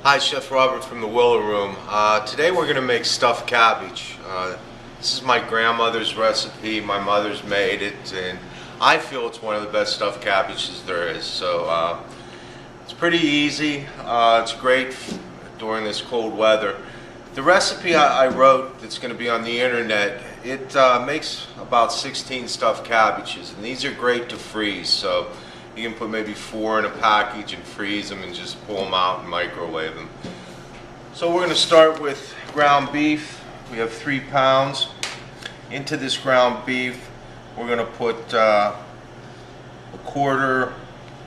Hi, Chef Robert from the Willow Room. Today we're going to make stuffed cabbage. This is my grandmother's recipe. My mother's made it, and I feel it's one of the best stuffed cabbages there is. So it's pretty easy. It's great during this cold weather. The recipe I wrote that's going to be on the internet, it makes about 16 stuffed cabbages, and these are great to freeze. So you can put maybe 4 in a package and freeze them and just pull them out and microwave them. So we're going to start with ground beef. We have 3 pounds. Into this ground beef, we're going to put a 1/4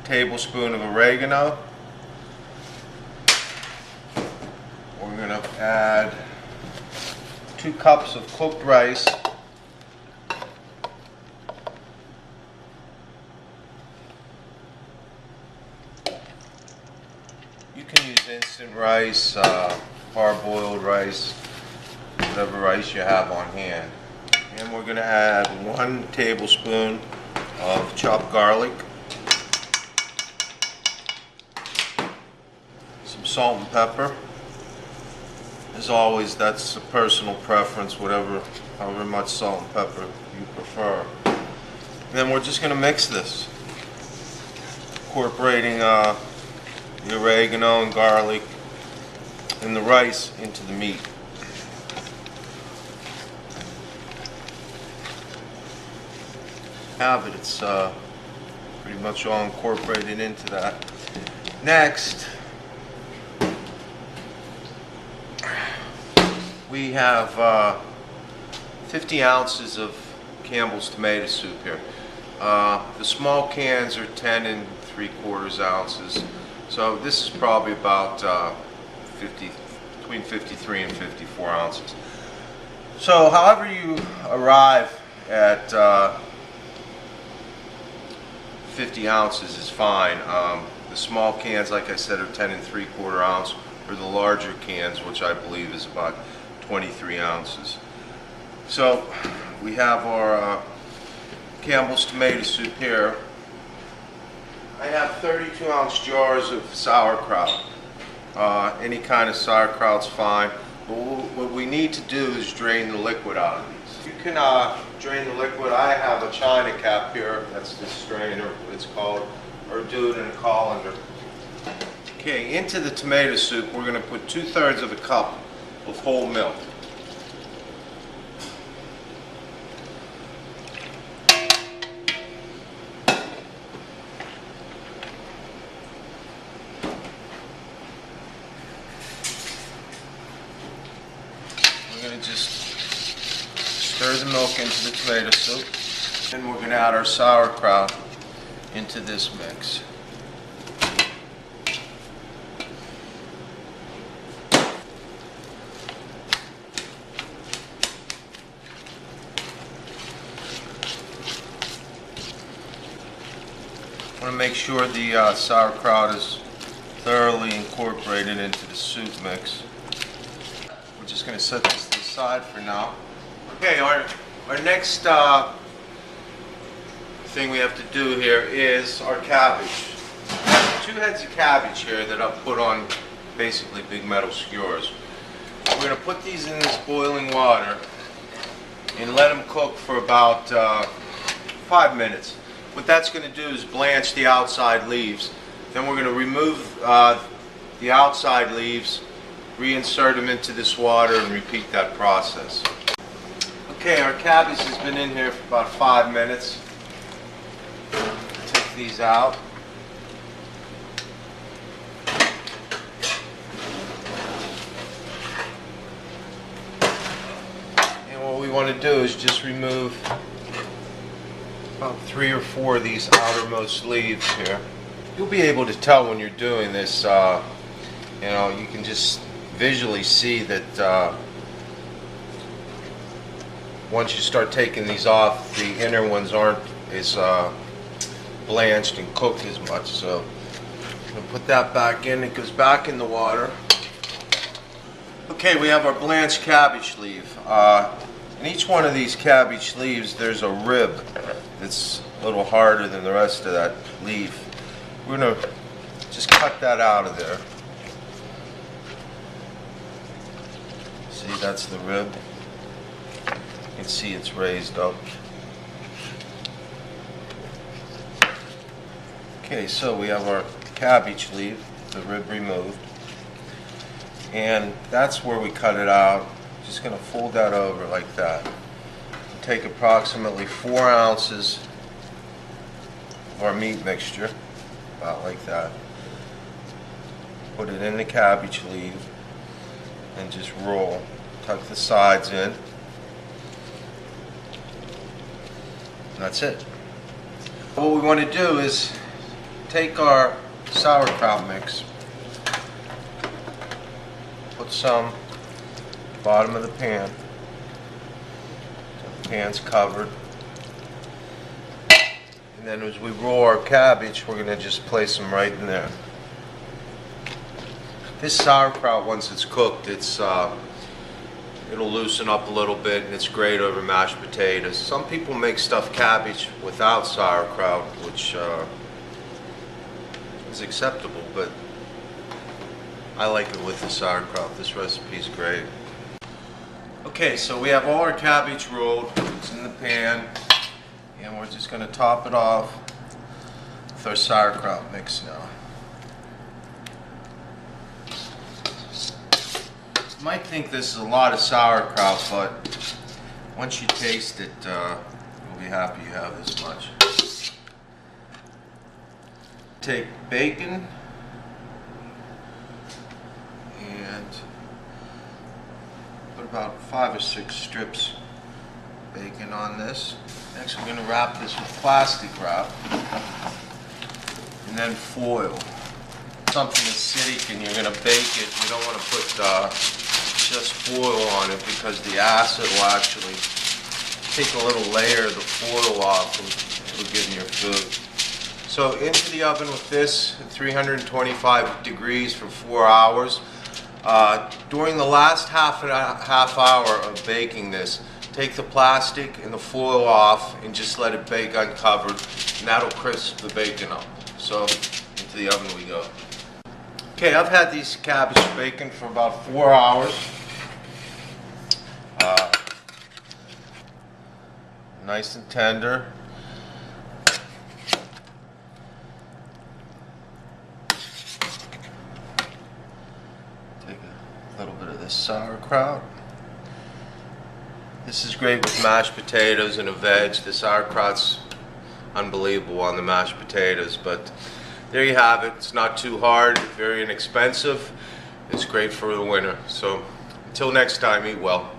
tablespoon of oregano. We're going to add 2 cups of cooked rice. You can use instant rice, hard-boiled rice, whatever rice you have on hand. And we're going to add 1 tablespoon of chopped garlic, some salt and pepper. As always, that's a personal preference, however much salt and pepper you prefer. And then we're just going to mix this, incorporating the oregano and garlic and the rice into the meat. It's pretty much all incorporated into that. Next, we have 50 ounces of Campbell's tomato soup here. The small cans are 10 3/4 ounces. So this is probably about between 53 and 54 ounces. So however you arrive at 50 ounces is fine. The small cans, like I said, are 10 3/4 ounce, or the larger cans, which I believe is about 23 ounces. So we have our Campbell's tomato soup here. I have 32-ounce jars of sauerkraut. Any kind of sauerkraut's fine. But what we need to do is drain the liquid out of these. You can drain the liquid. I have a china cap here. That's the strainer, it's called, or do it in a colander. Okay, into the tomato soup, we're going to put 2/3 of a cup of whole milk. We're going to just stir the milk into the tomato soup, and we're going to add our sauerkraut into this mix. I want to make sure the sauerkraut is thoroughly incorporated into the soup mix. We're just going to set this to the side for now. Okay, our next thing we have to do here is our cabbage. I have 2 heads of cabbage here that I've put on basically big metal skewers. We're going to put these in this boiling water and let them cook for about 5 minutes. What that's going to do is blanch the outside leaves. Then we're going to remove the outside leaves, reinsert them into this water, and repeat that process. Okay, our cabbage has been in here for about 5 minutes. Take these out. And what we want to do is just remove about 3 or 4 of these outermost leaves here. You'll be able to tell when you're doing this, you can just visually see that once you start taking these off, the inner ones aren't as blanched and cooked as much. So I'm going to put that back in. It goes back in the water. Okay, we have our blanched cabbage leaf. In each one of these cabbage leaves, there's a rib that's a little harder than the rest of that leaf. We're going to just cut that out of there. See, that's the rib. You can see it's raised up. Okay, so we have our cabbage leaf, the rib removed. And that's where we cut it out. Just going to fold that over like that. Take approximately 4 ounces of our meat mixture, about like that. Put it in the cabbage leaf and just roll. Tuck the sides in. And that's it. What we want to do is take our sauerkraut mix, put some bottom of the pan. So the pan's covered. And then as we roll our cabbage, we're going to just place them right in there. This sauerkraut, once it's cooked, it'll loosen up a little bit, and it's great over mashed potatoes. Some people make stuffed cabbage without sauerkraut, which is acceptable, but I like it with the sauerkraut. This recipe's great. Okay, so we have all our cabbage rolled. It's in the pan, and we're just going to top it off with our sauerkraut mix now. You might think this is a lot of sauerkraut, but once you taste it, you'll be happy you have this much. Take bacon and put about 5 or 6 strips of bacon on this. Next, we're going to wrap this with plastic wrap and then foil. Something acidic and you're going to bake it, you don't want to put just foil on it, because the acid will actually take a little layer of the foil off and it'll get in your food. So into the oven with this at 325 degrees for 4 hours. During the last half hour of baking this, take the plastic and the foil off and just let it bake uncovered, and that'll crisp the bacon up. So into the oven we go. Okay, I've had these cabbage baking for about 4 hours. Nice and tender. Take a little bit of this sauerkraut. This is great with mashed potatoes and a veg. The sauerkraut's unbelievable on the mashed potatoes, but there you have it. It's not too hard, very inexpensive. It's great for the winter. So until next time, eat well.